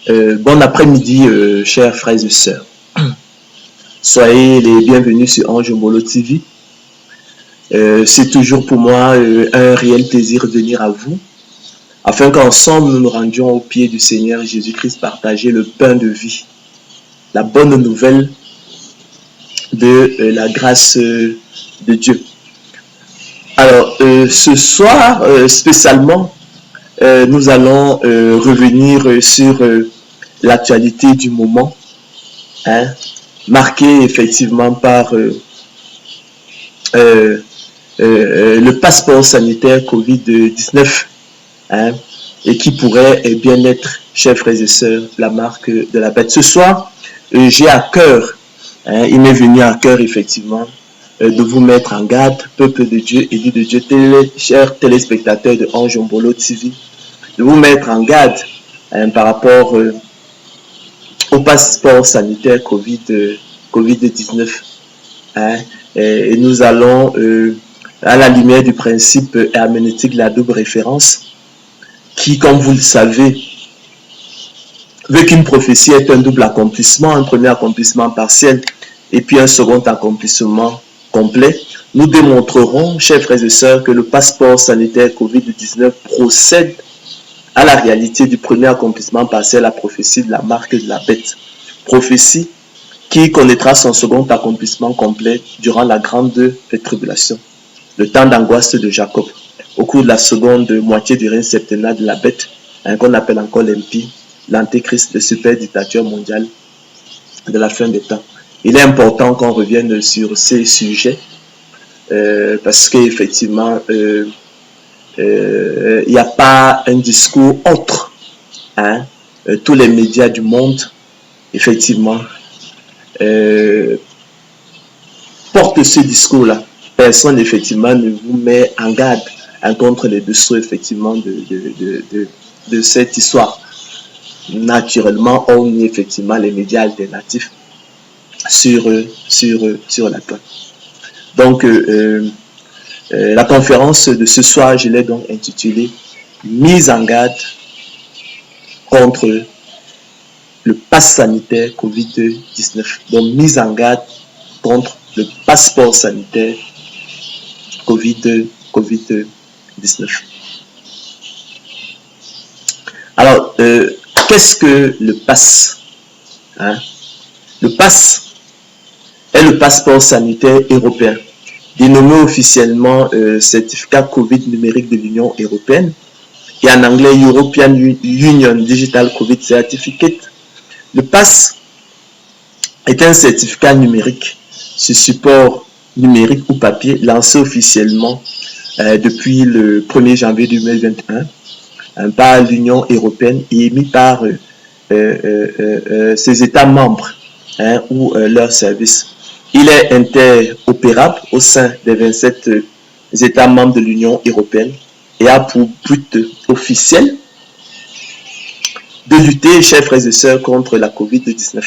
Bon après-midi, chers frères et sœurs. Soyez les bienvenus sur Ange Mbolo TV. C'est toujours pour moi un réel plaisir de venir à vous, afin qu'ensemble nous nous rendions au pied du Seigneur Jésus-Christ, partager le pain de vie, la bonne nouvelle de la grâce de Dieu. Alors, ce soir, spécialement, nous allons revenir sur l'actualité du moment, marquée effectivement par le passeport sanitaire Covid-19, et qui pourrait bien être, chers frères et sœurs, la marque de la bête. Ce soir, j'ai à cœur, il m'est venu à cœur effectivement, de vous mettre en garde, peuple de Dieu, élu de Dieu, chers téléspectateurs de Ange Mbolo TV, de vous mettre en garde par rapport au passeport sanitaire Covid-19. Et nous allons, à la lumière du principe herméneutique de la double référence, qui, comme vous le savez, veut qu'une prophétie ait un double accomplissement, un premier accomplissement partiel et puis un second accomplissement complet. Nous démontrerons, chers frères et sœurs, que le passeport sanitaire Covid-19 procède à la réalité du premier accomplissement partiel, la prophétie de la marque de la bête. Prophétie qui connaîtra son second accomplissement complet durant la grande tribulation, le temps d'angoisse de Jacob, au cours de la seconde moitié du règne septennal de la bête, qu'on appelle encore l'impie, l'antéchrist, le super dictateur mondial de la fin des temps. Il est important qu'on revienne sur ces sujets parce qu'effectivement, il n'y a pas un discours autre. Tous les médias du monde, effectivement, portent ce discours-là. Personne, effectivement, ne vous met en garde contre les dessous, effectivement, de cette histoire. Naturellement, on met effectivement les médias alternatifs sur la toile. Donc, la conférence de ce soir, je l'ai donc intitulée « Mise en garde contre le pass sanitaire Covid-19 ». Donc, mise en garde contre le passeport sanitaire Covid-19. Alors, qu'est-ce que le pass? Le pass est le passeport sanitaire européen, dénommé officiellement certificat Covid numérique de l'Union européenne et en anglais European Union Digital Covid Certificate. Le pass est un certificat numérique sur support numérique ou papier lancé officiellement depuis le 1er janvier 2021 par l'Union européenne et émis par ses États membres ou leurs services. Il est interopérable au sein des 27 États membres de l'Union européenne et a pour but officiel de lutter, chers frères et sœurs, contre la Covid-19.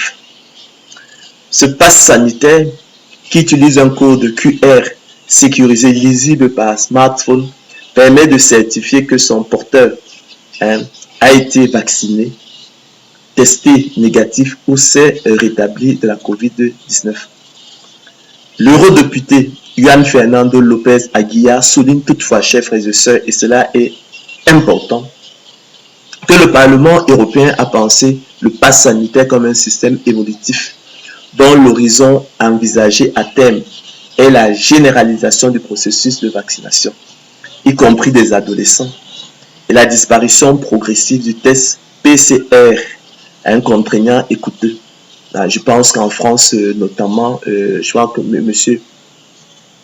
Ce pass sanitaire, qui utilise un code QR sécurisé lisible par smartphone, permet de certifier que son porteur a été vacciné, testé négatif ou s'est rétabli de la Covid-19. L'eurodéputé Juan Fernando López Aguilar souligne toutefois, chers frères et sœurs, et cela est important, que le Parlement européen a pensé le pass sanitaire comme un système évolutif dont l'horizon envisagé à terme est la généralisation du processus de vaccination, y compris des adolescents, et la disparition progressive du test PCR, contraignant et coûteux. Je pense qu'en France, notamment, je crois que M.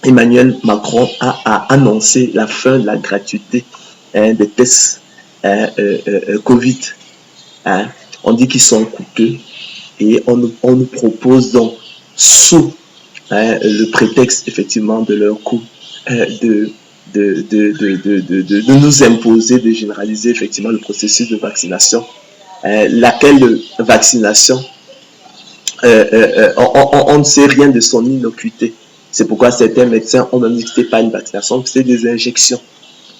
Emmanuel Macron a annoncé la fin de la gratuité des tests Covid. On dit qu'ils sont coûteux et on nous propose donc, sous le prétexte effectivement de leur coût, de nous imposer, de généraliser effectivement le processus de vaccination, laquelle vaccination, on ne sait rien de son innocuité. C'est pourquoi certains médecins ont même dit que ce n'est pas une vaccination, que c'est des injections.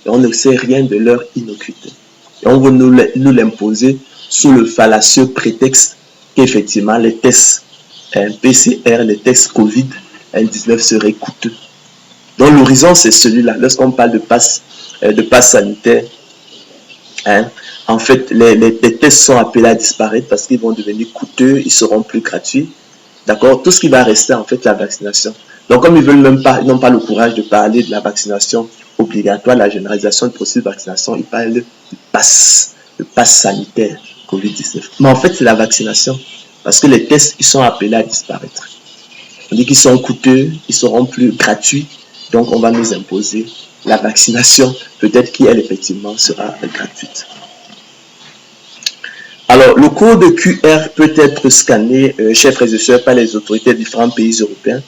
Et on ne sait rien de leur innocuité. Et on veut nous l'imposer sous le fallacieux prétexte qu'effectivement les tests PCR, les tests COVID-19 seraient coûteux. Donc l'horizon, c'est celui-là. Lorsqu'on parle de passe sanitaire, en fait, les tests sont appelés à disparaître parce qu'ils vont devenir coûteux, ils seront plus gratuits. D'accord? Tout ce qui va rester, en fait, la vaccination. Donc, comme ils n'ont pas le courage de parler de la vaccination obligatoire, la généralisation du processus de vaccination, ils parlent du pass sanitaire COVID-19. Mais en fait, c'est la vaccination. Parce que les tests, ils sont appelés à disparaître. On dit qu'ils sont coûteux, ils seront plus gratuits. Donc, on va nous imposer la vaccination, peut-être qu'elle, effectivement, sera gratuite. Alors, le code QR peut être scanné, chers frères et sœurs, par les autorités de différents pays européens.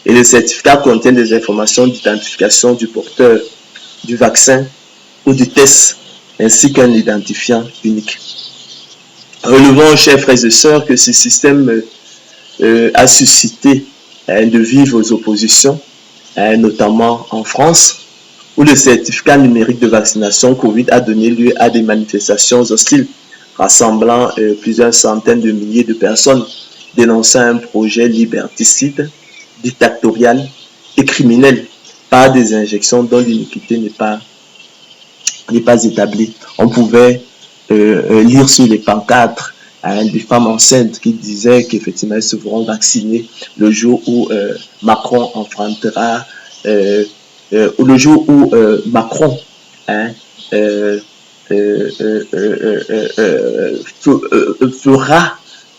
Et le certificat contient des informations d'identification du porteur du vaccin ou du test, ainsi qu'un identifiant unique. Relevons, chers frères et sœurs, que ce système a suscité de vives oppositions, notamment en France, où le certificat numérique de vaccination COVID a donné lieu à des manifestations hostiles, rassemblant plusieurs centaines de milliers de personnes, dénonçant un projet liberticide, dictatorial et criminel par des injections dont l'iniquité n'est pas établie. On pouvait lire sur les pancartes des femmes enceintes qui disaient qu'effectivement elles se feront vacciner le jour où Macron enfantera, ou le jour où Macron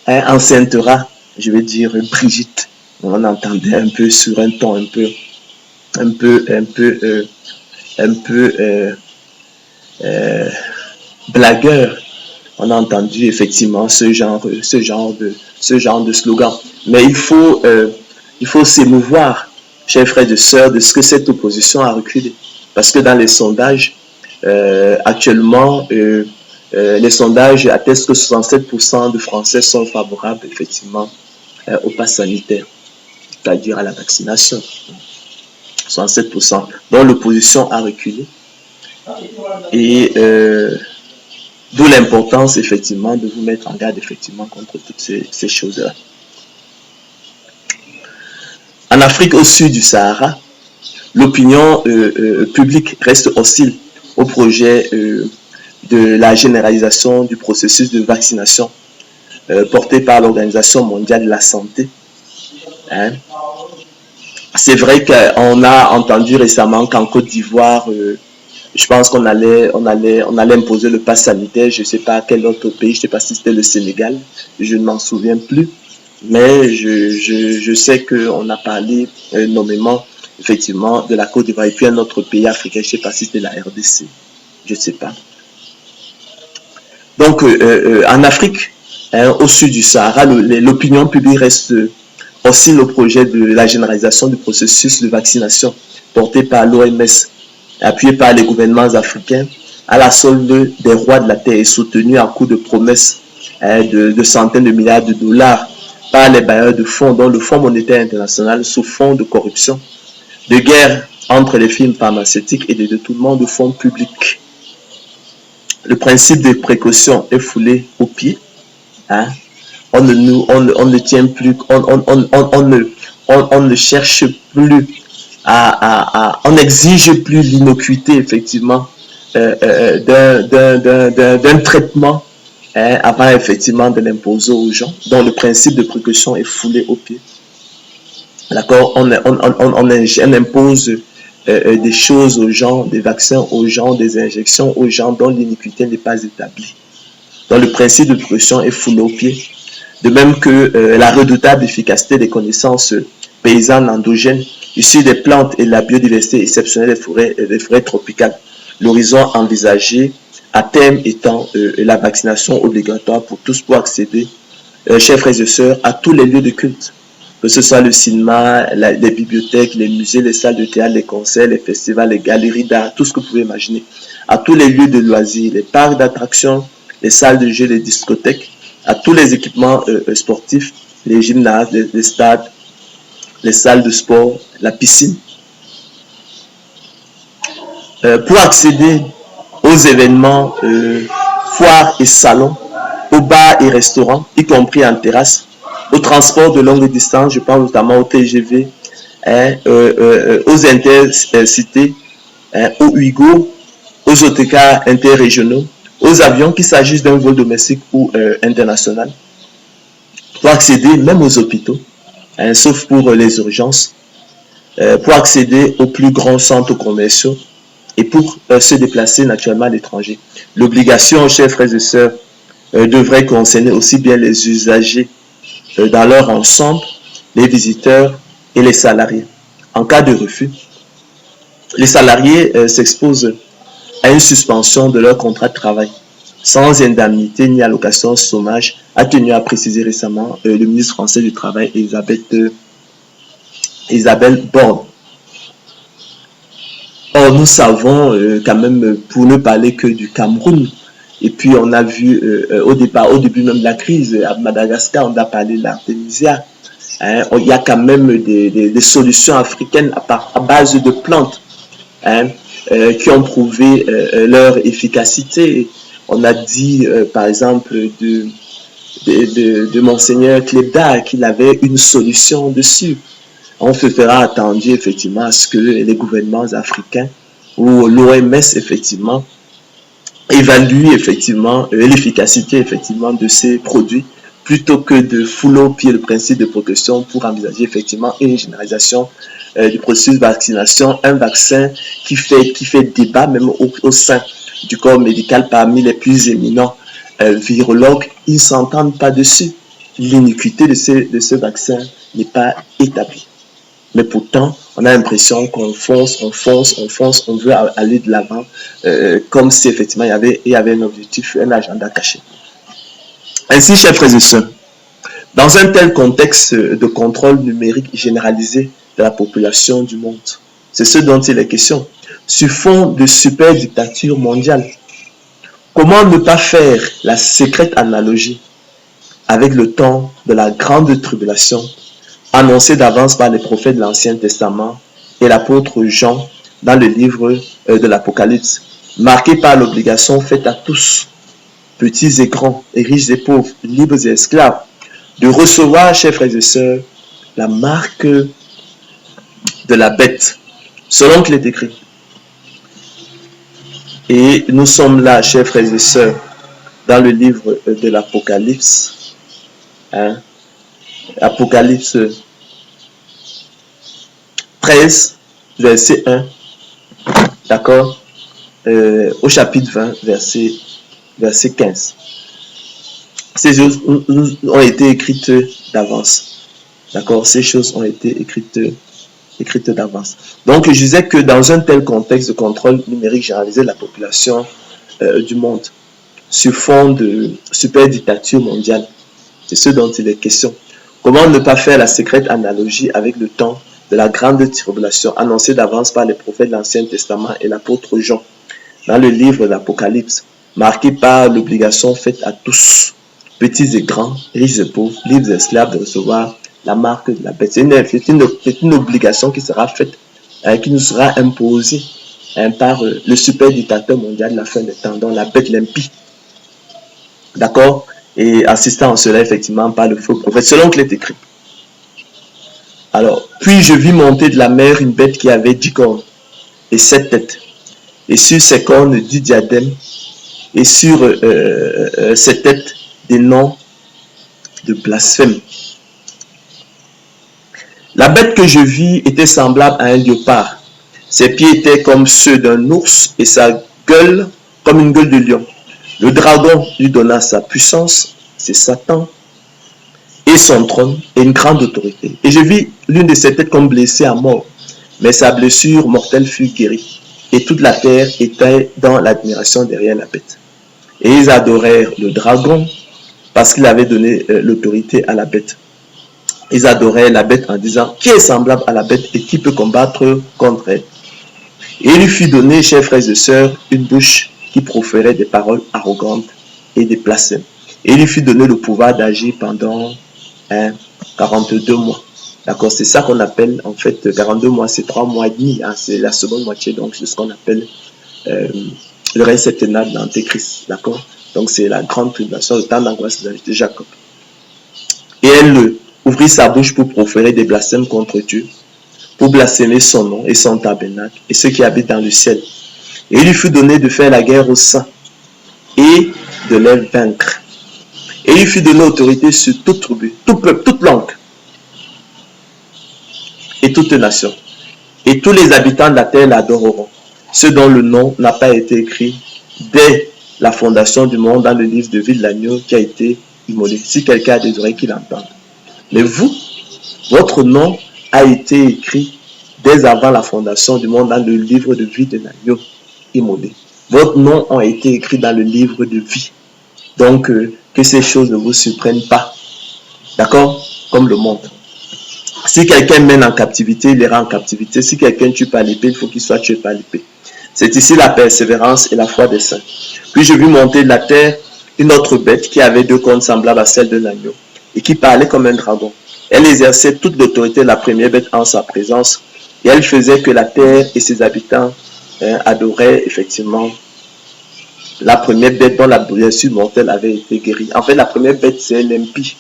enceintera, je vais dire, Brigitte. On entendait un peu sur un ton un peu blagueur. On a entendu effectivement ce genre de slogan. Mais il faut s'émouvoir, chers frères et sœurs, de ce que cette opposition a reculé. Parce que dans les sondages, actuellement, les sondages attestent que 67% de Français sont favorables effectivement au pass sanitaire, c'est-à-dire à la vaccination. 67%. Donc l'opposition a reculé. Et d'où l'importance effectivement de vous mettre en garde effectivement contre toutes ces choses-là. En Afrique au sud du Sahara, l'opinion publique reste hostile au projet de la généralisation du processus de vaccination porté par l'Organisation mondiale de la santé. C'est vrai qu'on a entendu récemment qu'en Côte d'Ivoire, je pense qu'on allait imposer le pass sanitaire. Je ne sais pas quel autre pays, je ne sais pas si c'était le Sénégal, je ne m'en souviens plus. Mais je sais qu'on a parlé nommément effectivement de la Côte d'Ivoire et puis un autre pays africain, je ne sais pas si c'était la RDC, je ne sais pas. Donc en Afrique, au sud du Sahara, l'opinion publique reste aussi le projet de la généralisation du processus de vaccination porté par l'OMS, appuyé par les gouvernements africains, à la solde des rois de la terre et soutenu à coup de promesses de centaines de milliards de dollars par les bailleurs de fonds, dont le Fonds monétaire international, sous fond de corruption, de guerre entre les firmes pharmaceutiques et de détournement de fonds publics. Le principe de précaution est foulé aux pieds. On ne tient plus, on ne cherche plus on n'exige plus l'innocuité effectivement d'un traitement avant effectivement de l'imposer aux gens. Donc le principe de précaution est foulé aux pieds. D'accord, on impose des choses aux gens, des vaccins aux gens, des injections aux gens dont l'iniquité n'est pas établie. Donc le principe de précaution est foulé aux pieds. De même que la redoutable efficacité des connaissances paysannes endogènes issues des plantes et de la biodiversité exceptionnelle des forêts tropicales. L'horizon envisagé à terme étant la vaccination obligatoire pour tous pour accéder, chers frères et sœurs, à tous les lieux de culte, que ce soit le cinéma, les bibliothèques, les musées, les salles de théâtre, les concerts, les festivals, les galeries d'art, tout ce que vous pouvez imaginer, à tous les lieux de loisirs, les parcs d'attractions, les salles de jeux, les discothèques, à tous les équipements sportifs, les gymnases, les stades, les salles de sport, la piscine. Pour accéder aux événements, foires et salons, aux aux bars et restaurants, y compris en terrasse, au transport de longue distance, je pense notamment au TGV, aux intercités, aux Ouigo, aux autocars interrégionaux, aux avions, qu'il s'agisse d'un vol domestique ou international, pour accéder même aux hôpitaux, sauf pour les urgences, pour accéder aux plus grands centres commerciaux et pour se déplacer naturellement à l'étranger. L'obligation, chers frères et sœurs, devrait concerner aussi bien les usagers dans leur ensemble, les visiteurs et les salariés. En cas de refus, les salariés s'exposent à une suspension de leur contrat de travail sans indemnité ni allocation chômage, a tenu à préciser récemment le ministre français du Travail, Isabelle Borne. Or, nous savons quand même, pour ne parler que du Cameroun, et puis on a vu au début même de la crise, à Madagascar, on a parlé de l'artémisia. Il y a quand même des solutions africaines à base de plantes qui ont prouvé leur efficacité. On a dit, par exemple, de Monseigneur Klebda qu'il avait une solution dessus. On se fera attendre effectivement à ce que les gouvernements africains ou l'OMS effectivement évaluent effectivement l'efficacité effectivement de ces produits plutôt que de fouler au pied le principe de précaution pour envisager effectivement une généralisation du processus de vaccination, un vaccin qui fait débat même au sein du corps médical parmi les plus éminents virologues. Ils ne s'entendent pas dessus. L'iniquité de ce vaccin n'est pas établie. Mais pourtant, on a l'impression qu'on fonce, on veut aller de l'avant, comme si effectivement il y avait un objectif, un agenda caché. Ainsi, chers frères et sœurs, dans un tel contexte de contrôle numérique généralisé de la population du monde, c'est ce dont il est question, sur fond de super dictature mondiale, comment ne pas faire la secrète analogie avec le temps de la grande tribulation annoncé d'avance par les prophètes de l'Ancien Testament et l'apôtre Jean dans le livre de l'Apocalypse, marqué par l'obligation faite à tous, petits et grands, et riches et pauvres, libres et esclaves, de recevoir, chers frères et sœurs, la marque de la bête, selon qu'il est écrit. Et nous sommes là, chers frères et sœurs, dans le livre de l'Apocalypse, Apocalypse 13, verset 1, d'accord, au chapitre 20, verset 15. Ces choses ont été écrites d'avance, d'accord, ces choses ont été écrites d'avance. Donc, je disais que dans un tel contexte de contrôle numérique généralisé de la population du monde, sur fond de super dictature mondiale, c'est ce dont il est question. Comment ne pas faire la secrète analogie avec le temps de la grande tribulation annoncée d'avance par les prophètes de l'Ancien Testament et l'apôtre Jean dans le livre de l'Apocalypse, marqué par l'obligation faite à tous, petits et grands, riches et pauvres, libres et esclaves, de recevoir la marque de la bête. C'est une obligation qui sera faite, qui nous sera imposée par le super dictateur mondial de la fin des temps, dont la bête l'impie. D'accord? Et assistant en cela effectivement par le faux prophète, selon qu'il est écrit. Alors, puis je vis monter de la mer une bête qui avait 10 cornes et 7 têtes, et sur ses cornes 10 diadèmes, et sur ses têtes des noms de blasphème. La bête que je vis était semblable à un léopard. Ses pieds étaient comme ceux d'un ours et sa gueule comme une gueule de lion. Le dragon lui donna sa puissance, c'est Satan, et son trône et une grande autorité. Et je vis l'une de ses têtes comme blessée à mort, mais sa blessure mortelle fut guérie. Et toute la terre était dans l'admiration derrière la bête. Et ils adorèrent le dragon parce qu'il avait donné l'autorité à la bête. Ils adoraient la bête en disant, qui est semblable à la bête et qui peut combattre contre elle? Et il lui fut donné, chers frères et sœurs, une bouche qui proférait des paroles arrogantes et des blasphèmes. Et il lui fut donné le pouvoir d'agir pendant 42 mois. D'accord, c'est ça qu'on appelle, en fait, 42 mois, c'est 3 mois et demi, c'est la seconde moitié, donc c'est ce qu'on appelle le règne septennal de l'Antéchrist, d'accord. Donc c'est la grande tribulation, le temps d'angoisse de Jacob. Et elle ouvrit sa bouche pour proférer des blasphèmes contre Dieu, pour blasphémer son nom et son tabernacle et ceux qui habitent dans le ciel. Et il lui fut donné de faire la guerre aux saints et de les vaincre. Et il lui fut donné autorité sur toute tribu, tout peuple, toute langue et toute nation. Et tous les habitants de la terre l'adoreront, ceux dont le nom n'a pas été écrit dès la fondation du monde dans le livre de vie de l'agneau qui a été immolé. Si quelqu'un a des oreilles qu'il entende. Mais vous, votre nom a été écrit dès avant la fondation du monde dans le livre de vie de l'agneau immolé. Votre nom a été écrit dans le livre de vie. Donc, que ces choses ne vous surprennent pas. D'accord? Comme le monde. Si quelqu'un mène en captivité, il ira en captivité. Si quelqu'un tue par l'épée, il faut qu'il soit tué par l'épée. C'est ici la persévérance et la foi des saints. Puis je vis monter de la terre une autre bête qui avait deux cornes semblables à celles d'un agneau et qui parlait comme un dragon. Elle exerçait toute l'autorité de la première bête en sa présence et elle faisait que la terre et ses habitants adoraient effectivement la première bête dont la blessure mortelle avait été guérie. En fait, la première bête, c'est l'impie.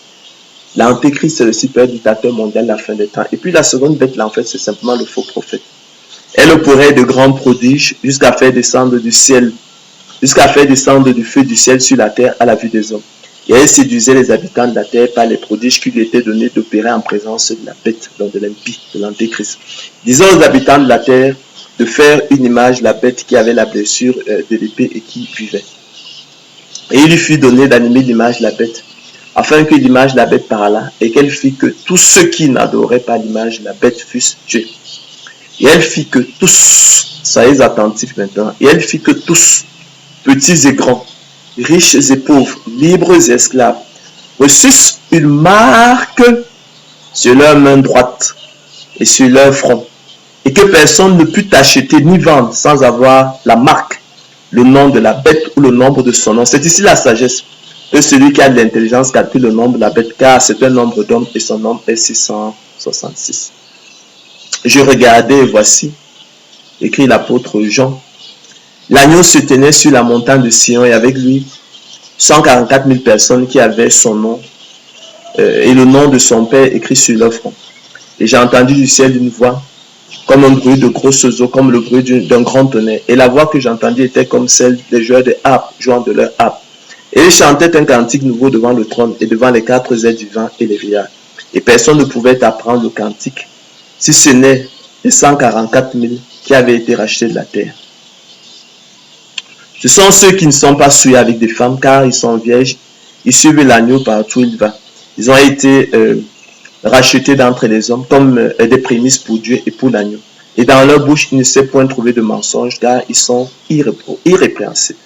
L'antéchrist, c'est le super dictateur mondial de la fin des temps. Et puis la seconde bête, là, en fait, c'est simplement le faux prophète. Elle opérait de grands prodiges jusqu'à faire descendre du ciel, jusqu'à faire descendre du feu du ciel sur la terre à la vue des hommes. Et elle séduisait les habitants de la terre par les prodiges qui lui étaient donnés d'opérer en présence de la bête, donc de l'impie, de l'antéchrist. Disant aux habitants de la terre de faire une image de la bête qui avait la blessure de l'épée et qui vivait. Et il lui fut donné d'animer l'image de la bête, afin que l'image de la bête parlât, et qu'elle fit que tous ceux qui n'adoraient pas l'image de la bête fussent tués. Et elle fit que tous, soyez attentifs maintenant, et elle fit que tous, petits et grands, riches et pauvres, libres et esclaves, reçussent une marque sur leur main droite et sur leur front, et que personne ne put acheter ni vendre sans avoir la marque, le nom de la bête ou le nombre de son nom. C'est ici la sagesse. Et celui qui a de l'intelligence calcule le nombre de la bête, car c'est un nombre d'hommes et son nombre est 666. Je regardais et voici, écrit l'apôtre Jean, l'agneau se tenait sur la montagne de Sion et avec lui 144 000 personnes qui avaient son nom et le nom de son père écrit sur leur front. Et j'ai entendu du ciel une voix comme un bruit de grosses eaux, comme le bruit d'un grand tonnerre. Et la voix que j'entendis était comme celle des joueurs de harpe jouant de leur harpe. Et ils chantaient un cantique nouveau devant le trône et devant les quatre êtres divins et les vieillards. Et personne ne pouvait apprendre le cantique, si ce n'est les 144 000 qui avaient été rachetés de la terre. Ce sont ceux qui ne sont pas souillés avec des femmes, car ils sont vierges, ils suivent l'agneau partout où il va. Ils ont été rachetés d'entre les hommes comme des prémices pour Dieu et pour l'agneau. Et dans leur bouche, il ne s'est point trouvé de mensonge, car ils sont irrépréhensibles.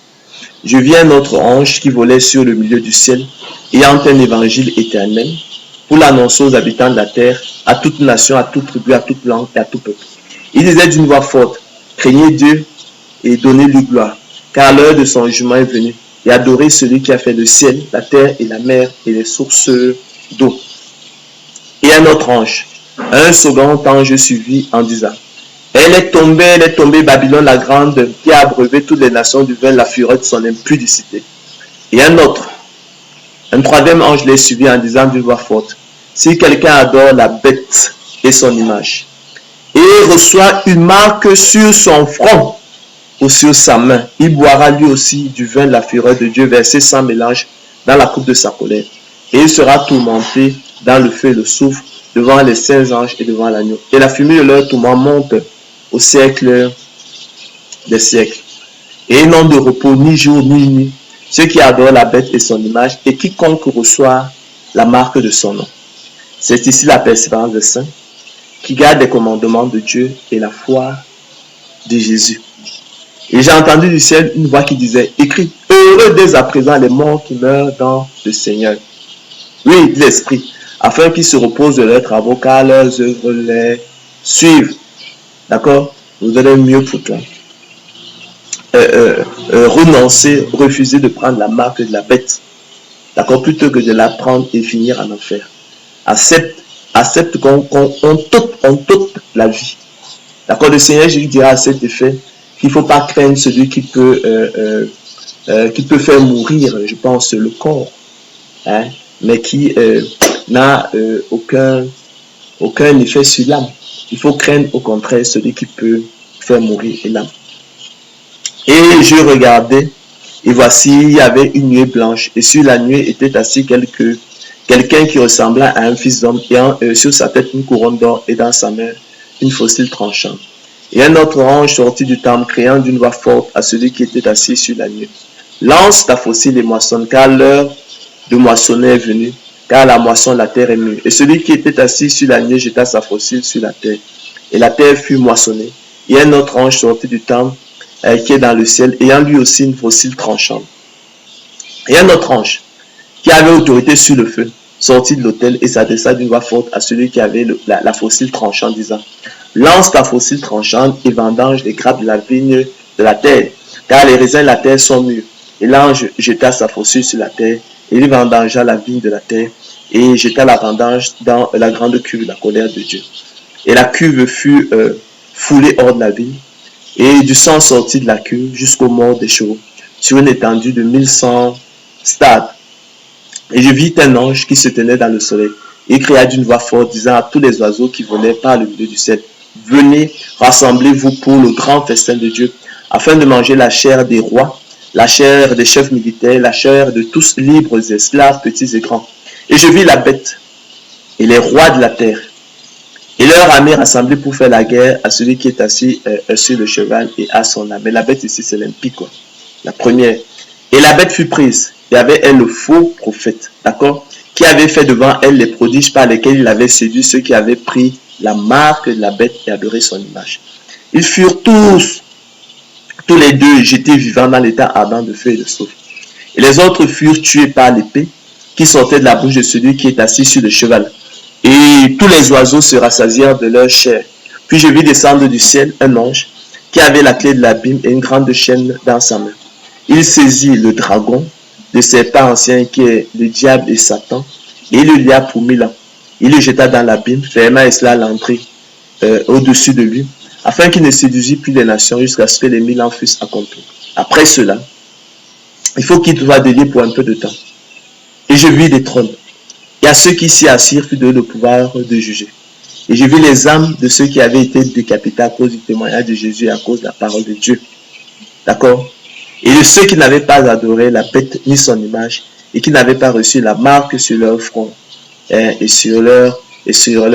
Je vis un autre ange qui volait sur le milieu du ciel, ayant un évangile éternel, pour l'annoncer aux habitants de la terre, à toute nation, à toute tribu, à toute langue et à tout peuple. Il disait d'une voix forte, craignez Dieu et donnez-lui gloire, car l'heure de son jugement est venue, et adorez celui qui a fait le ciel, la terre et la mer et les sources d'eau. Et un autre ange, un second ange suivit en disant, elle est tombée, Babylone la grande, qui a abreuvé toutes les nations du vin, la fureur de son impudicité. Et un troisième ange les suivit en disant d'une voix forte, si quelqu'un adore la bête et son image, et reçoit une marque sur son front ou sur sa main, il boira lui aussi du vin de la fureur de Dieu versé sans mélange dans la coupe de sa colère. Et il sera tourmenté dans le feu et le soufre devant les saints anges et devant l'agneau. Et la fumée de leur tourment monte au siècle des siècles. Et ils n'ont de repos ni jour ni nuit, ceux qui adorent la bête et son image, et quiconque reçoit la marque de son nom. C'est ici la persévérance des saints, qui gardent les commandements de Dieu et la foi de Jésus. Et j'ai entendu du ciel une voix qui disait, écrit, heureux dès à présent les morts qui meurent dans le Seigneur. Oui, l'Esprit, afin qu'ils se reposent de leurs travaux, car leurs œuvres les suivent. D'accord? Vous allez mieux pour toi. Renoncer, refuser de prendre la marque de la bête. D'accord? Plutôt que de la prendre et finir en enfer. Accepte qu'on toute la vie. D'accord? Le Seigneur Jésus dira à cet effet qu'il ne faut pas craindre celui qui peut qui peut faire mourir, je pense, le corps, hein, mais qui n'a aucun effet sur l'âme. Il faut craindre au contraire celui qui peut faire mourir l'âme. Et je regardais, et voici, il y avait une nuée blanche, et sur la nuée était assis quelqu'un qui ressemblait à un fils d'homme, ayant sur sa tête une couronne d'or et dans sa main une faucille tranchante. Et un autre ange sortit du temple, criant d'une voix forte à celui qui était assis sur la nuée: Lance ta faucille et moissonne, car l'heure de moissonner est venue, car la moisson de la terre est mûre. Et celui qui était assis sur la nuée jeta sa faucille sur la terre, et la terre fut moissonnée. Et un autre ange sortit du temple, qui est dans le ciel, ayant lui aussi une faucille tranchante. Et un autre ange, qui avait autorité sur le feu, sortit de l'autel et s'adressa d'une voix forte à celui qui avait la faucille tranchante, disant: Lance ta faucille tranchante et vendange les grappes de la vigne de la terre, car les raisins de la terre sont mûrs. Et l'ange jeta sa faucille sur la terre, et il vendangea la vigne de la terre, et jeta la vendange dans la grande cuve de la colère de Dieu. Et la cuve fut foulée hors de la vigne, et du sang sortit de la cuve jusqu'aux morts des chevaux, sur une étendue de 1100 stades. Et je vis un ange qui se tenait dans le soleil, et cria d'une voix forte, disant à tous les oiseaux qui volaient par le milieu du ciel: Venez, rassemblez-vous pour le grand festin de Dieu, afin de manger la chair des rois, la chair des chefs militaires, la chair de tous libres et esclaves, petits et grands. Et je vis la bête et les rois de la terre, et leur armée rassemblée pour faire la guerre à celui qui est assis sur le cheval et à son âme. Mais la bête ici, c'est l'impie, quoi. La première. Et la bête fut prise. Il y avait elle le faux prophète, d'accord, qui avait fait devant elle les prodiges par lesquels il avait séduit ceux qui avaient pris la marque de la bête et adoré son image. Ils furent tous les deux jetés vivants dans l'état ardent de feu et de soufre. Et les autres furent tués par l'épée qui sortait de la bouche de celui qui est assis sur le cheval. Et tous les oiseaux se rassasièrent de leur chair. Puis je vis descendre du ciel un ange qui avait la clé de l'abîme et une grande chaîne dans sa main. Il saisit le dragon, le serpent ancien qui est le diable et Satan, et il le lia pour 1000 ans. Il le jeta dans l'abîme, ferma et cela l'entrée au-dessus de lui, afin qu'il ne séduisit plus les nations jusqu'à ce que les 1000 ans fussent accomplis. Après cela, il faut qu'il soit délié pour un peu de temps. Et je vis des trônes. Et à ceux qui s'y assirent fut donné le pouvoir de juger. Et je vis les âmes de ceux qui avaient été décapités à cause du témoignage de Jésus et à cause de la parole de Dieu. D'accord? Et de ceux qui n'avaient pas adoré la bête ni son image, et qui n'avaient pas reçu la marque sur leur front, et sur leur tête, et sur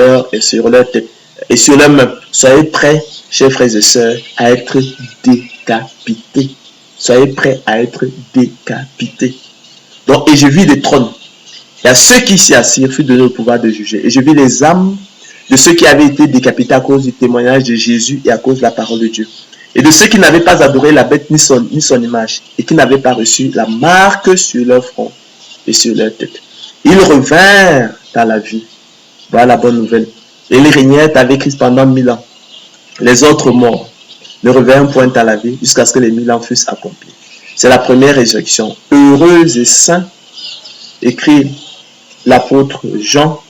leurs mains. Soyez prêts, chers frères et sœurs, à être décapités. Soyez prêts à être décapités. Donc, et je vis des trônes. Et à ceux qui s'y assirent fut donné le pouvoir de juger. Et je vis les âmes de ceux qui avaient été décapités à cause du témoignage de Jésus et à cause de la parole de Dieu. Et de ceux qui n'avaient pas adoré la bête ni son image, et qui n'avaient pas reçu la marque sur leur front et sur leur tête. Ils revinrent dans la vie. Voilà la bonne nouvelle. Et ils régnèrent avec Christ pendant 1000 ans. Les autres morts ne revinrent point à la vie jusqu'à ce que les 1000 ans fussent accomplis. C'est la première résurrection. Heureuse et saints, écrit l'apôtre Jean.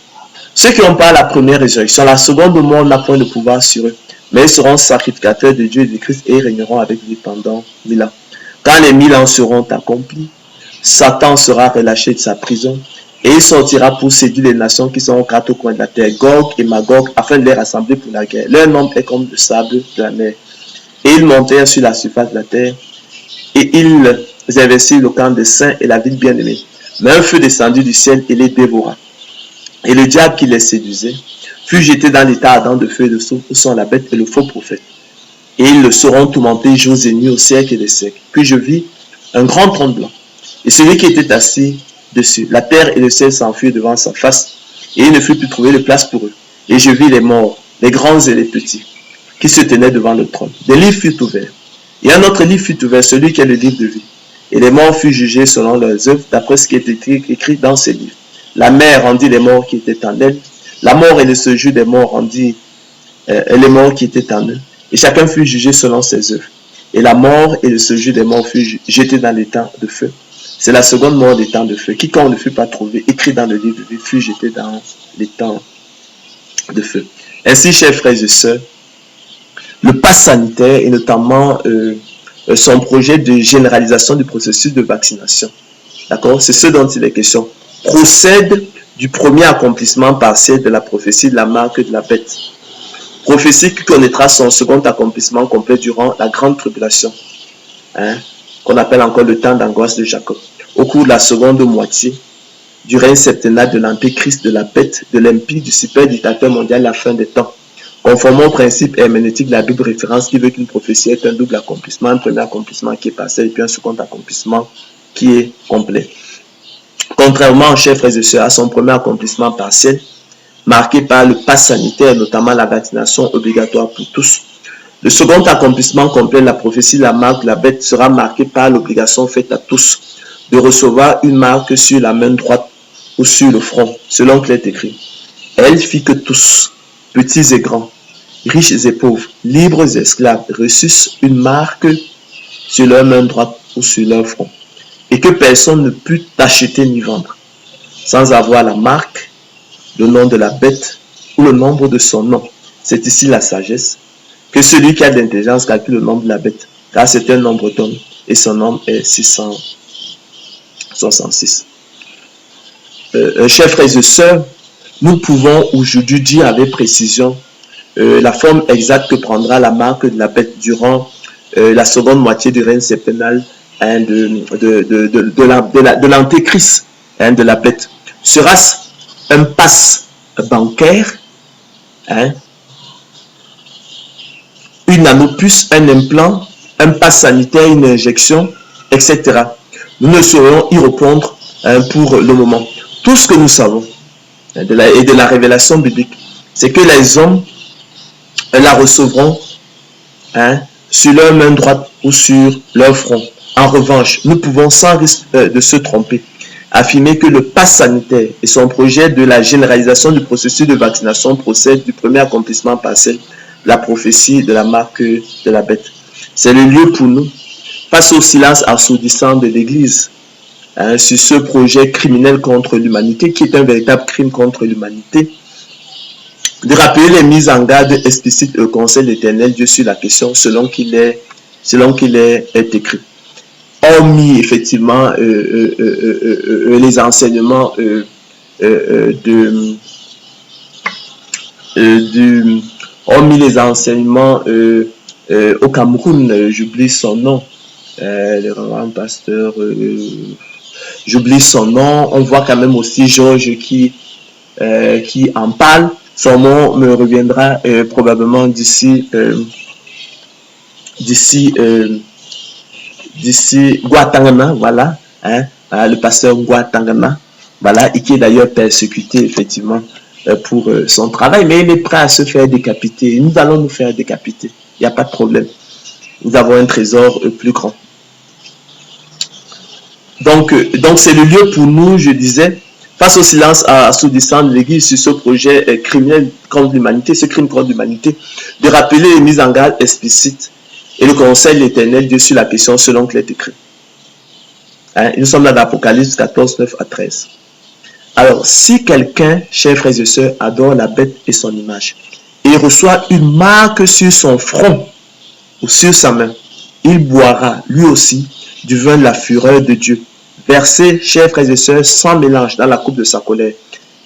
Ceux qui ont pas la première résurrection, la seconde mort n'a point de pouvoir sur eux, mais ils seront sacrificateurs de Dieu et de Christ et régneront avec lui pendant 1000 ans. Quand les 1000 ans seront accomplis, Satan sera relâché de sa prison et il sortira pour séduire les nations qui sont aux quatre coins de la terre, Gog et Magog, afin de les rassembler pour la guerre. Leur nombre est comme le sable de la mer. Et ils montèrent sur la surface de la terre et ils investirent le camp des saints et la ville bien-aimée. Mais un feu descendit du ciel et les dévora. Et le diable qui les séduisait fut jeté dans l'état ardent de feu et de soufre où sont la bête et le faux prophète. Et ils le seront tourmentés jour et nuit au siècle des siècles. Puis je vis un grand trône blanc. Et celui qui était assis dessus, la terre et le ciel s'enfuirent devant sa face. Et il ne fut plus trouvé de place pour eux. Et je vis les morts, les grands et les petits, qui se tenaient devant le trône. Des livres furent ouverts. Et un autre livre fut ouvert, celui qui est le livre de vie. Et les morts furent jugés selon leurs œuvres, d'après ce qui est écrit dans ces livres. La mer rendit les morts qui étaient en elle. La mort et le séjour des morts rendit les morts qui étaient en eux. Et chacun fut jugé selon ses œuvres. Et la mort et le séjour des morts furent jetés dans les temps de feu. C'est la seconde mort des temps de feu. Quiconque ne fut pas trouvé, écrit dans le livre de vie, fut jeté dans les temps de feu. Ainsi, chers frères et sœurs, le pass sanitaire et notamment son projet de généralisation du processus de vaccination. D'accord? C'est ce dont il est question. Procède du premier accomplissement partiel de la prophétie de la marque de la bête. Prophétie qui connaîtra son second accomplissement complet durant la grande tribulation, qu'on appelle encore le temps d'angoisse de Jacob, au cours de la seconde moitié du règne septennal de l'antéchrist, de la bête, de l'impie, du super dictateur mondial, la fin des temps. Conformément au principe herméneutique de la Bible référence qui veut qu'une prophétie ait un double accomplissement, un premier accomplissement qui est partiel et puis un second accomplissement qui est complet. Contrairement, chers frères et sœurs, à son premier accomplissement partiel, marqué par le pass sanitaire, notamment la vaccination obligatoire pour tous, le second accomplissement complet de la prophétie de la marque de la bête sera marqué par l'obligation faite à tous de recevoir une marque sur la main droite ou sur le front, selon qu'il est écrit. Elle fit que tous, petits et grands, riches et pauvres, libres et esclaves, reçussent une marque sur leur main droite ou sur leur front, et que personne ne put acheter ni vendre, sans avoir la marque, le nom de la bête ou le nombre de son nom. C'est ici la sagesse, que celui qui a de l'intelligence calcule le nombre de la bête, car c'est un nombre d'hommes, et son nombre est 666. Chers frères et sœurs, nous pouvons aujourd'hui dire avec précision la forme exacte que prendra la marque de la bête durant la seconde moitié du règne septennal de l'antéchrist, de la bête. Sera-ce un pass bancaire, une nanopuce, un implant, un pass sanitaire, une injection, etc. Nous ne saurions y répondre pour le moment. Tout ce que nous savons et de la révélation biblique, c'est que les hommes la recevront sur leur main droite ou sur leur front. En revanche, nous pouvons sans risque de se tromper affirmer que le pass sanitaire et son projet de la généralisation du processus de vaccination procèdent du premier accomplissement partiel de la prophétie de la marque de la bête. C'est le lieu pour nous, face au silence assourdissant de l'Église, sur ce projet criminel contre l'humanité, qui est un véritable crime contre l'humanité, de rappeler les mises en garde explicites au Conseil d'Éternel Dieu sur la question selon qu'il est écrit. Hormis effectivement les enseignements hormis les enseignements au Cameroun, j'oublie son nom, le grand pasteur, j'oublie son nom. On voit quand même aussi Georges qui en parle. Son nom me reviendra probablement d'ici Guatangana, voilà, le pasteur Guatangana, voilà, et qui est d'ailleurs persécuté effectivement pour son travail, mais il est prêt à se faire décapiter. Nous allons nous faire décapiter, il n'y a pas de problème. Nous avons un trésor plus grand. Donc c'est le lieu pour nous, je disais, face au silence assourdissant de l'Église sur ce projet criminel contre l'humanité, ce crime contre l'humanité, de rappeler les mises en garde explicites et le conseil de l'Éternel Dieu sur la question selon qu'il est écrit. Nous sommes dans l'Apocalypse 14, 9 à 13. Alors, si quelqu'un, chers frères et sœurs, adore la bête et son image, et reçoit une marque sur son front ou sur sa main, il boira, lui aussi, du vin de la fureur de Dieu, versé, chers frères et sœurs, sans mélange dans la coupe de sa colère,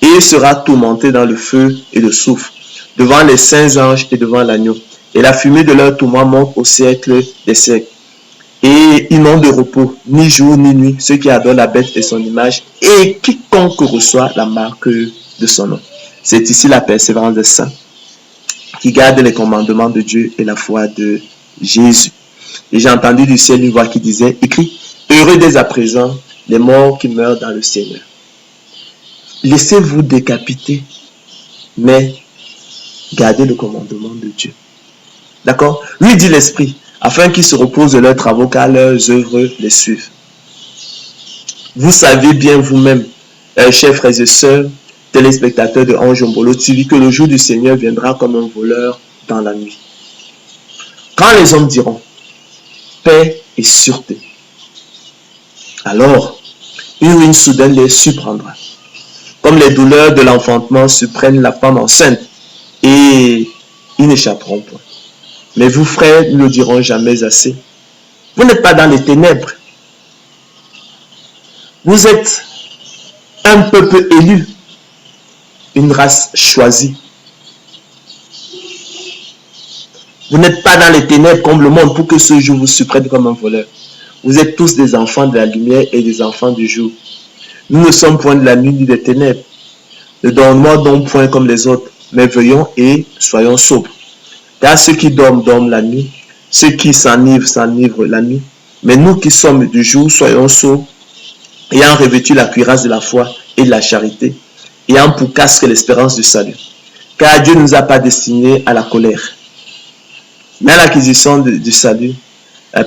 et il sera tourmenté dans le feu et le soufre, devant les saints anges et devant l'agneau. Et la fumée de leur tourment monte au siècle des siècles. Et ils n'ont de repos, ni jour ni nuit, ceux qui adorent la bête et son image, et quiconque reçoit la marque de son nom. C'est ici la persévérance des saints, qui gardent les commandements de Dieu et la foi de Jésus. Et j'ai entendu du ciel une voix qui disait, écrit, heureux dès à présent les morts qui meurent dans le Seigneur. Laissez-vous décapiter, mais gardez le commandement de Dieu. D'accord? Lui dit l'Esprit, afin qu'ils se reposent de leurs travaux, car leurs œuvres les suivent. Vous savez bien vous-même, chers frères et sœurs, téléspectateurs de Ange Mbolo TV, que le jour du Seigneur viendra comme un voleur dans la nuit. Quand les hommes diront paix et sûreté, alors une ruine soudaine les surprendra, comme les douleurs de l'enfantement surprennent la femme enceinte, et ils n'échapperont point. Mais vous, frères, ne le diront jamais assez. Vous n'êtes pas dans les ténèbres. Vous êtes un peuple élu, une race choisie. Vous n'êtes pas dans les ténèbres comme le monde pour que ce jour vous surprenne comme un voleur. Vous êtes tous des enfants de la lumière et des enfants du jour. Nous ne sommes point de la nuit ni des ténèbres. Ne dormons donc point comme les autres, mais veillons et soyons sobres. Car ceux qui dorment, dorment la nuit. Ceux qui s'enivrent, s'enivrent la nuit. Mais nous qui sommes du jour, soyons sobres, ayant revêtu la cuirasse de la foi et de la charité, ayant pour casque l'espérance du salut. Car Dieu ne nous a pas destinés à la colère, mais à l'acquisition du salut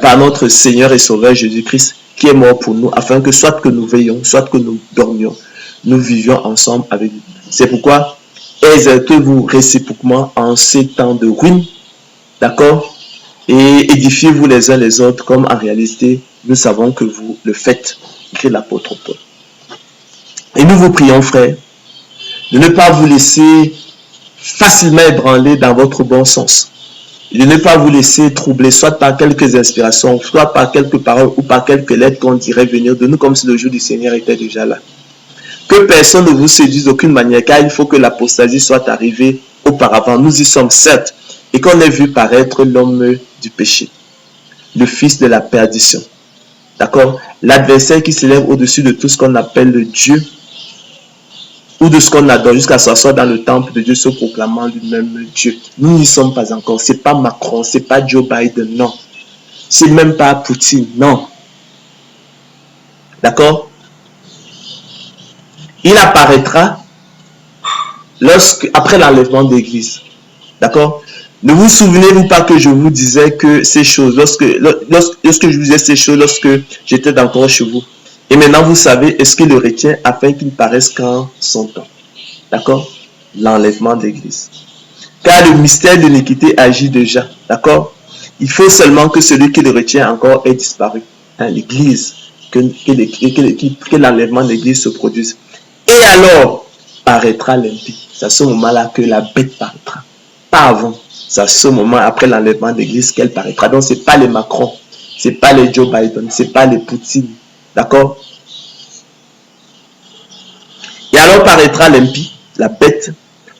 par notre Seigneur et Sauveur Jésus-Christ, qui est mort pour nous, afin que soit que nous veillions, soit que nous dormions, nous vivions ensemble avec lui. C'est pourquoi exercez-vous réciproquement en ces temps de ruine, d'accord? Et édifiez-vous les uns les autres, comme en réalité, nous savons que vous le faites, écrit l'apôtre Paul. Et nous vous prions, frères, de ne pas vous laisser facilement ébranler dans votre bon sens. Et de ne pas vous laisser troubler, soit par quelques inspirations, soit par quelques paroles ou par quelques lettres qu'on dirait venir de nous, comme si le jour du Seigneur était déjà là. Que personne ne vous séduise d'aucune manière, car il faut que l'apostasie soit arrivée auparavant. Nous y sommes certes, et qu'on ait vu paraître l'homme du péché, le fils de la perdition. D'accord? L'adversaire qui s'élève au-dessus de tout ce qu'on appelle le Dieu, ou de ce qu'on adore, jusqu'à s'asseoir dans le temple de Dieu, se proclamant lui-même Dieu. Nous n'y sommes pas encore. C'est pas Macron, c'est pas Joe Biden, non. C'est même pas Poutine, non. D'accord? Il apparaîtra après l'enlèvement d'église. D'accord? Ne vous souvenez-vous pas que je vous disais que ces choses, lorsque je vous disais ces choses, lorsque j'étais encore chez vous. Et maintenant, vous savez, est-ce qu'il le retient afin qu'il ne paraisse qu'en son temps. D'accord? L'enlèvement d'église. Car le mystère de l'iniquité agit déjà. D'accord? Il faut seulement que celui qui le retient encore ait disparu. Hein, l'église, que l'enlèvement d'église se produise. Et alors, paraîtra l'impie. C'est à ce moment-là que la bête paraîtra. Pas avant. C'est à ce moment, après l'enlèvement d'église, qu'elle paraîtra. Donc, ce n'est pas les Macron, ce n'est pas les Joe Biden, ce n'est pas les Poutine. D'accord? Et alors paraîtra l'impie, la bête,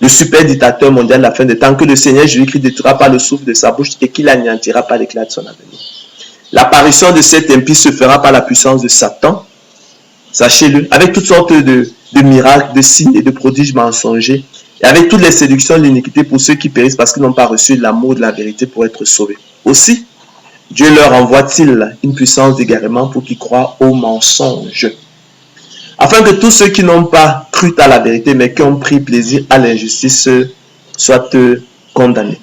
le super dictateur mondial de la fin des temps, que le Seigneur Jésus-Christ détruira par le souffle de sa bouche et qu'il anéantira par l'éclat de son avenir. L'apparition de cet impie se fera par la puissance de Satan, sachez-le, avec toutes sortes de miracles, de signes et de prodiges mensongers, et avec toutes les séductions de l'iniquité pour ceux qui périssent parce qu'ils n'ont pas reçu l'amour de la vérité pour être sauvés. Aussi, Dieu leur envoie-t-il une puissance d'égarement pour qu'ils croient aux mensonges, afin que tous ceux qui n'ont pas cru à la vérité, mais qui ont pris plaisir à l'injustice, soient condamnés.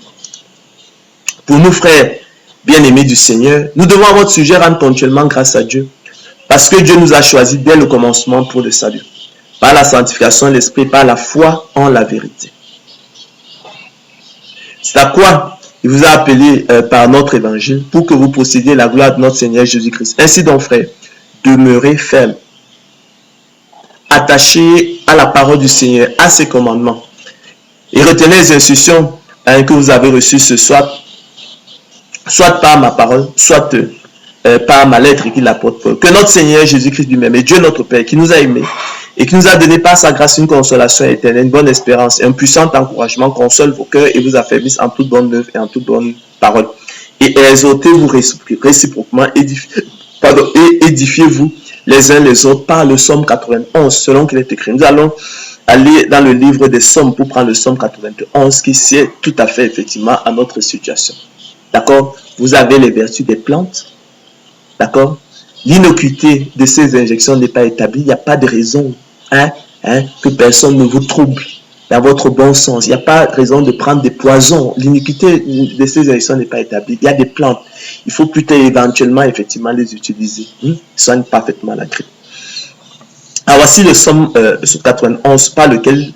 Pour nous, frères bien-aimés du Seigneur, nous devons à votre sujet rendre continuellement grâce à Dieu, parce que Dieu nous a choisis dès le commencement pour le salut, par la sanctification de l'Esprit, par la foi en la vérité. C'est à quoi il vous a appelé par notre évangile pour que vous possédiez la gloire de notre Seigneur Jésus-Christ. Ainsi donc, frères, demeurez fermes, attachés à la parole du Seigneur, à ses commandements, et retenez les instructions que vous avez reçues ce soir, soit par ma parole, soit par ma lettre écrite l'apôtre Paul. Que notre Seigneur Jésus-Christ lui-même et Dieu notre Père, qui nous a aimés et qui nous a donné par sa grâce une consolation éternelle, une bonne espérance et un puissant encouragement, console vos cœurs et vous affermisse en toute bonne œuvre et en toute bonne parole. Et exhortez-vous réciproquement, et édifiez-vous les uns les autres par le psaume 91, selon qu'il est écrit. Nous allons aller dans le livre des psaumes pour prendre le psaume 91, qui sied tout à fait effectivement à notre situation. D'accord? Vous avez les vertus des plantes. D'accord? L'innocuité de ces injections n'est pas établie. Il n'y a pas de raison que personne ne vous trouble dans votre bon sens. Il n'y a pas de raison de prendre des poisons. L'iniquité de ces injections n'est pas établie. Il y a des plantes. Il faut plutôt éventuellement effectivement les utiliser. Ils soignent parfaitement la grippe. Alors voici le psaume 91 par lequel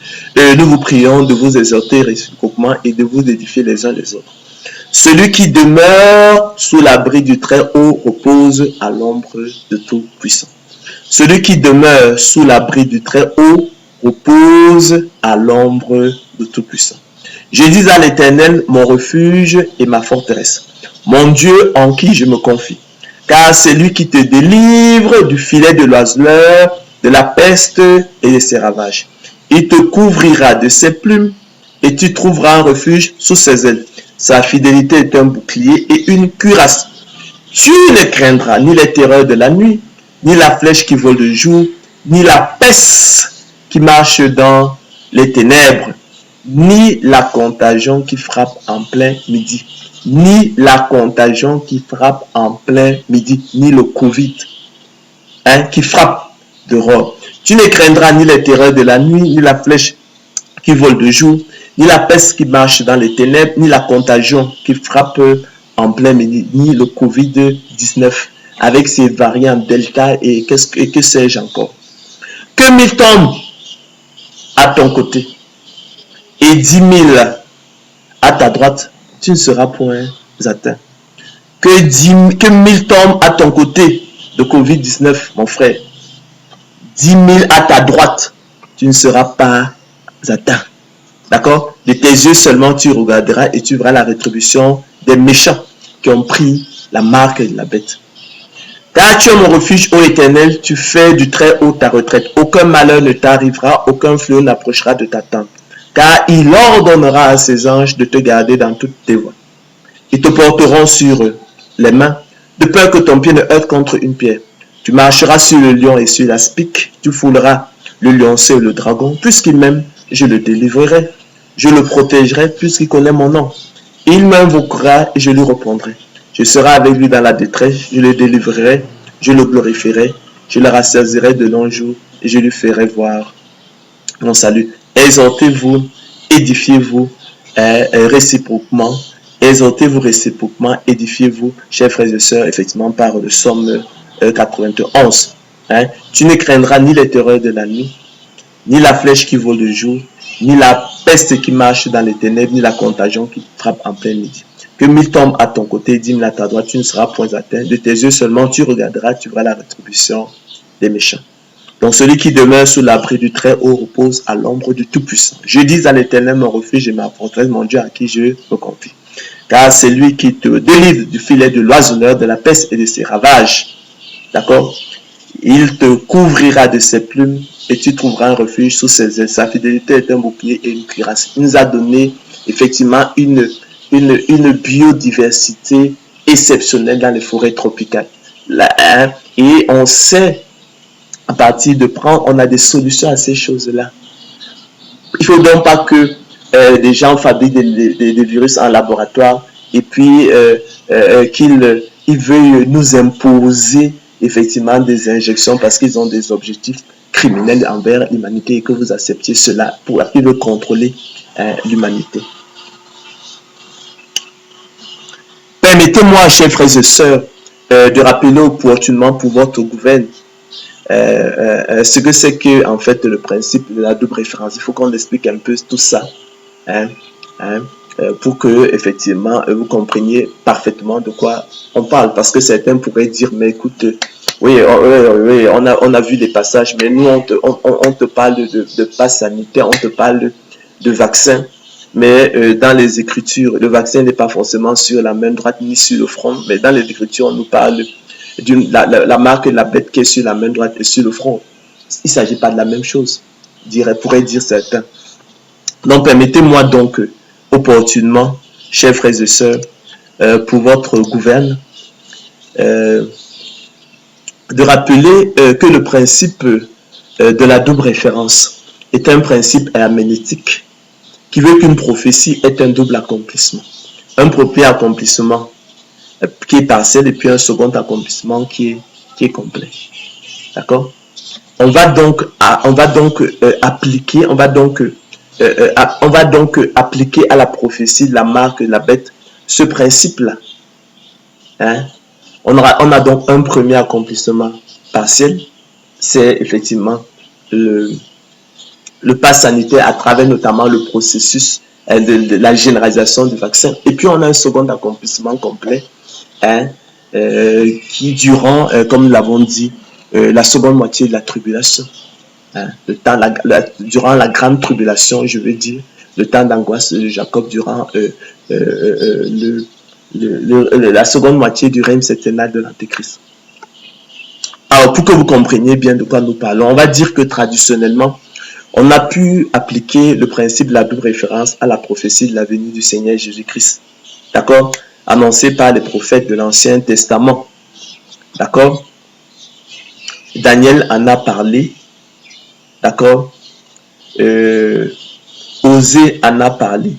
nous vous prions de vous exhorter réciproquement et de vous édifier les uns les autres. Celui qui demeure sous l'abri du Très-Haut repose à l'ombre de Tout-Puissant. Celui qui demeure sous l'abri du Très-Haut repose à l'ombre de Tout-Puissant. Je dis à l'Éternel, mon refuge et ma forteresse, mon Dieu en qui je me confie. car c'est lui qui te délivre du filet de l'oiseleur, de la peste et de ses ravages. Il te couvrira de ses plumes et tu trouveras un refuge sous ses ailes. Sa fidélité est un bouclier et une cuirasse. Tu ne craindras ni les terreurs de la nuit, ni la flèche qui vole de jour, ni la peste qui marche dans les ténèbres, ni la contagion qui frappe en plein midi, ni la contagion qui frappe en plein midi, ni le Covid qui frappe dehors. Tu ne craindras ni les terreurs de la nuit, ni la flèche qui vole de jour, ni la peste qui marche dans les ténèbres, ni la contagion qui frappe en plein midi, ni le Covid-19 avec ses variants Delta et que sais-je encore. Que 1000 tombent à ton côté et 10 000 à ta droite, tu ne seras point atteint. Que 1000 tombent à ton côté de Covid-19, mon frère, 10 000 à ta droite, tu ne seras pas atteint. D'accord? De tes yeux seulement tu regarderas et tu verras la rétribution des méchants qui ont pris la marque de la bête. Car tu es mon refuge, ô Éternel, tu fais du très haut ta retraite. Aucun malheur ne t'arrivera, aucun fléau n'approchera de ta tente. Car il ordonnera à ses anges de te garder dans toutes tes voies. Ils te porteront sur les mains, de peur que ton pied ne heurte contre une pierre. Tu marcheras sur le lion et sur l'aspic, tu fouleras le lionceau et le dragon, puisqu'il m'aime, je le délivrerai. Je le protégerai, puisqu'il connaît mon nom. Il m'invoquera et je lui répondrai. Je serai avec lui dans la détresse, je le délivrerai, je le glorifierai, je le rassasierai de longs jours et je lui ferai voir mon salut. Exhortez-vous, édifiez-vous réciproquement. Exhortez-vous réciproquement, édifiez-vous, chers frères et sœurs, effectivement, par le psaume 91. Tu ne craindras ni les terreurs de la nuit, ni la flèche qui vole de jour, ni la peste qui marche dans les ténèbres, ni la contagion qui frappe en plein midi. Que 1000 tombent à ton côté, 10 000 à ta droite, tu ne seras point atteint. De tes yeux seulement tu regarderas, tu verras la rétribution des méchants. Donc celui qui demeure sous l'abri du Très-Haut repose à l'ombre du Tout-Puissant. Je dis à l'Éternel mon refuge et ma forteresse, mon Dieu à qui je me confie. Car c'est lui qui te délivre du filet de l'oiseleur, de la peste et de ses ravages. D'accord? Il te couvrira de ses plumes et tu trouveras un refuge sous ses ailes. Sa fidélité est un bouclier et une cuirasse. Il nous a donné effectivement une biodiversité exceptionnelle dans les forêts tropicales. Et on sait, à partir de prendre, on a des solutions à ces choses-là. Il ne faut donc pas que des gens fabriquent des virus en laboratoire et puis qu'ils veuillent nous imposer effectivement des injections parce qu'ils ont des objectifs criminels envers l'humanité et que vous acceptiez cela pour qu'ils veulent contrôler l'humanité. Permettez-moi, chers frères et sœurs, de rappeler opportunément pour votre gouverne ce que c'est que en fait le principe de la double référence. Il faut qu'on explique un peu tout ça pour que effectivement vous compreniez parfaitement de quoi on parle, parce que certains pourraient dire mais écoute, oui, on a vu des passages, mais nous on te parle de passe sanitaire, on te parle de vaccin. Mais dans les Écritures, le vaccin n'est pas forcément sur la main droite ni sur le front, mais dans les Écritures, on nous parle de la marque de la bête qui est sur la main droite et sur le front. Il ne s'agit pas de la même chose, pourraient dire certains. Donc, permettez-moi donc, opportunément, chers frères et sœurs, pour votre gouverne, de rappeler que le principe de la double référence est un principe herméneutique qui veut qu'une prophétie ait un double accomplissement. Un premier accomplissement qui est partiel et puis un second accomplissement qui est complet. D'accord? On va donc appliquer à la prophétie de la marque de la bête ce principe-là. On a donc un premier accomplissement partiel, c'est effectivement le pass sanitaire à travers notamment le processus de la généralisation du vaccin. Et puis on a un second accomplissement complet qui durant, comme nous l'avons dit, la seconde moitié de la tribulation. Durant la grande tribulation, je veux dire, le temps d'angoisse de Jacob durant la seconde moitié du règne septennal de l'Antéchrist. Alors, pour que vous compreniez bien de quoi nous parlons, on va dire que traditionnellement, on a pu appliquer le principe de la double référence à la prophétie de la venue du Seigneur Jésus-Christ. D'accord? Annoncée par les prophètes de l'Ancien Testament. D'accord? Daniel en a parlé. D'accord? Osée en a parlé.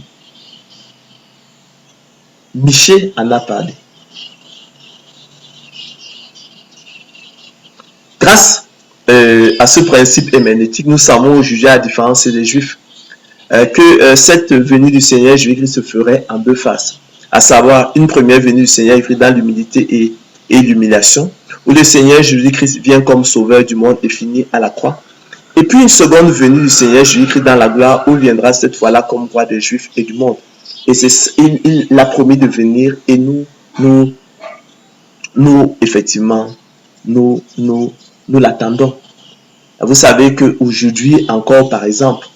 Michée en a parlé. Grâce à ce principe herméneutique, nous savons juger à la différence des Juifs que cette venue du Seigneur Jésus-Christ se ferait en deux phases, à savoir une première venue du Seigneur Jésus-Christ dans l'humilité et l'humiliation, où le Seigneur Jésus-Christ vient comme sauveur du monde et finit à la croix. Et puis une seconde venue du Seigneur Jésus-Christ dans la gloire, où il viendra cette fois-là comme roi des Juifs et du monde. Et il a promis de venir et nous effectivement, nous l'attendons. Vous savez qu'aujourd'hui encore, par exemple,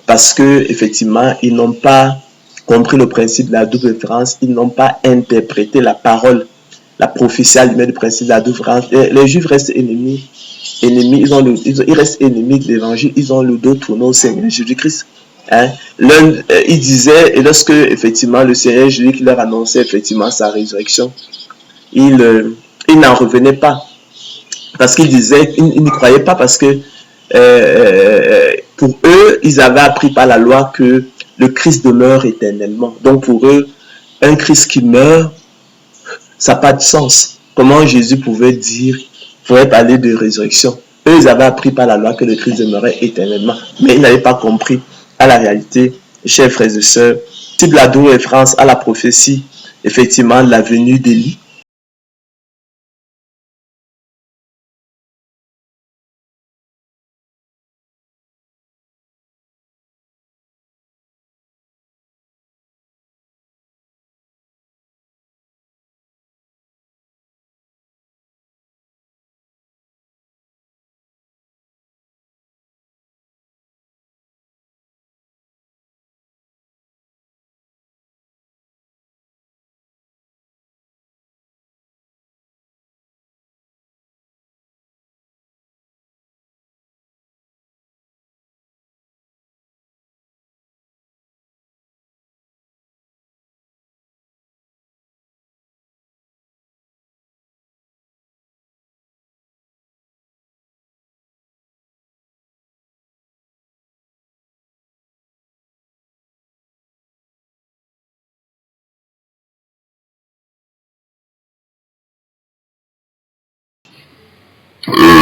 parce que effectivement, ils n'ont pas compris le principe de la double référence, ils n'ont pas interprété la parole, la prophétie allumée du principe de la double référence. Les Juifs restent ennemis, ils restent ennemis de l'évangile, ils ont le dos tourné au Seigneur Jésus-Christ. Hein? Il disait, et lorsque effectivement le Seigneur Jésus leur annonçait effectivement sa résurrection, il n'en revenait pas. Parce qu'ils disaient, ils n'y croyaient pas parce que pour eux, ils avaient appris par la loi que le Christ demeure éternellement. Donc pour eux, un Christ qui meurt, ça n'a pas de sens. Comment Jésus pouvait parler de résurrection? Eux, ils avaient appris par la loi que le Christ demeurait éternellement. Mais ils n'avaient pas compris à la réalité, chers frères et sœurs, type la double référence à la prophétie, effectivement, de la venue d'Élie.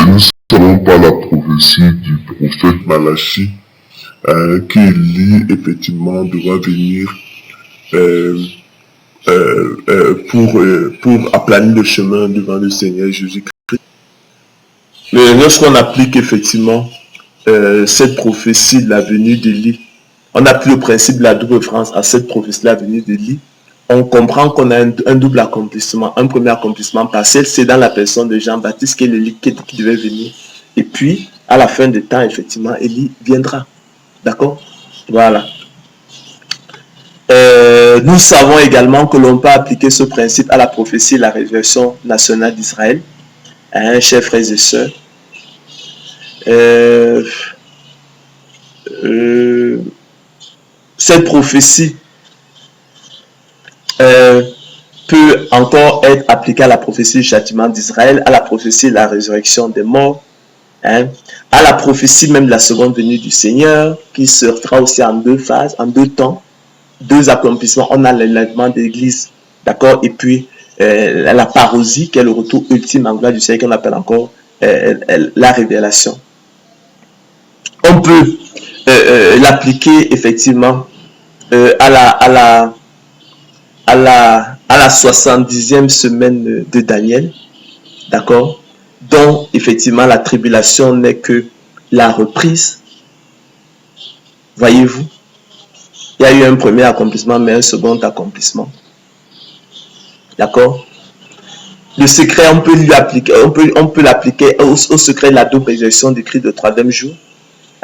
Nous savons par la prophétie du prophète Malachie qu'Élie effectivement devra venir pour aplanir le chemin devant le Seigneur Jésus-Christ. Mais lorsqu'on applique effectivement cette prophétie de la venue d'Élie, on applique le principe de la double référence à cette prophétie de la venue d'Élie, on comprend qu'on a un double accomplissement. Un premier accomplissement partiel, c'est dans la personne de Jean-Baptiste qui est l'Élie qui devait venir. Et puis, à la fin des temps, effectivement, Élie viendra. D'accord? Voilà. Nous savons également que l'on peut appliquer ce principe à la prophétie de la résurrection nationale d'Israël. Hein, chers frères et sœurs. Cette prophétie peut encore être appliquée à la prophétie du châtiment d'Israël, à la prophétie de la résurrection des morts, hein, à la prophétie même de la seconde venue du Seigneur, qui se fera aussi en deux phases, en deux temps, deux accomplissements. On a l'enlèvement de l'Église, d'accord, et puis la parousie, qui est le retour ultime en gloire du Seigneur, qu'on appelle encore la révélation. On peut l'appliquer effectivement à la 70e semaine de Daniel, d'accord, dont effectivement la tribulation n'est que la reprise. Voyez-vous, il y a eu un premier accomplissement, mais un second accomplissement. D'accord? Le secret, on peut l'appliquer au secret de la double résurrection du Christ de troisième jour.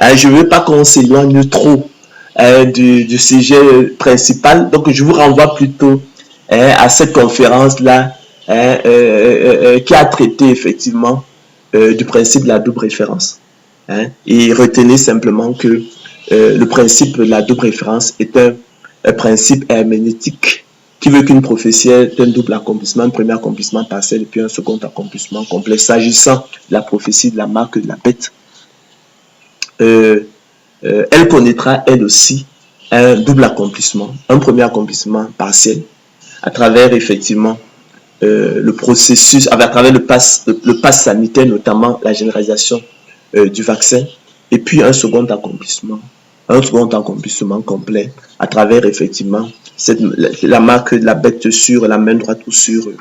Je ne veux pas qu'on s'éloigne trop du sujet principal, donc je vous renvoie plutôt à cette conférence-là qui a traité effectivement du principe de la double référence. Et retenez simplement que le principe de la double référence est un principe herméneutique qui veut qu'une prophétie ait un double accomplissement, un premier accomplissement partiel et puis un second accomplissement complet. S'agissant de la prophétie de la marque de la bête, elle connaîtra elle aussi un double accomplissement, un premier accomplissement partiel à travers effectivement le processus, à travers le pass sanitaire, notamment la généralisation du vaccin, et puis un second accomplissement complet à travers effectivement la marque de la bête sur la main droite ou sur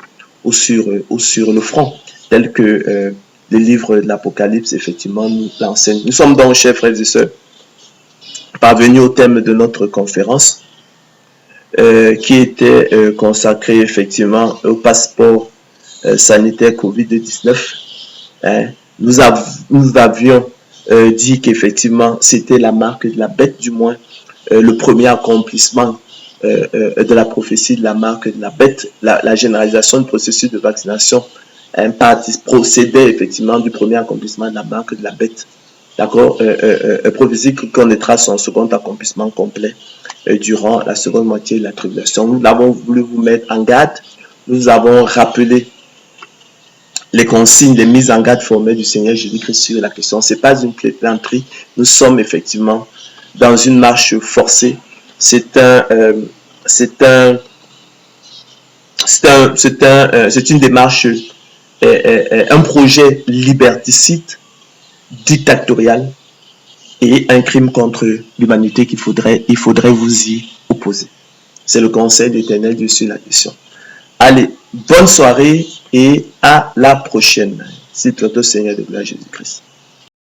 le front, tel que les livres de l'Apocalypse effectivement nous l'enseignent. Nous sommes donc, chers frères et sœurs, parvenus au thème de notre conférence qui était consacré effectivement au passeport sanitaire Covid-19. Nous avions dit qu'effectivement c'était la marque de la bête, du moins le premier accomplissement de la prophétie de la marque de la bête, la généralisation du processus de vaccination procédait effectivement du premier accomplissement de la marque de la bête. D'accord, prophétie qui connaîtra son second accomplissement complet durant la seconde moitié de la tribulation. Nous avons voulu vous mettre en garde. Nous avons rappelé les consignes, les mises en garde formelles du Seigneur Jésus-Christ sur la question. Ce n'est pas une plaisanterie. Nous sommes effectivement dans une marche forcée. C'est une démarche, un projet liberticide, dictatorial et un crime contre l'humanité qu'il faudrait vous y opposer. C'est le conseil d'Éternel Dieu sur la question. Allez, bonne soirée et à la prochaine. C'est le Seigneur de gloire Jésus-Christ.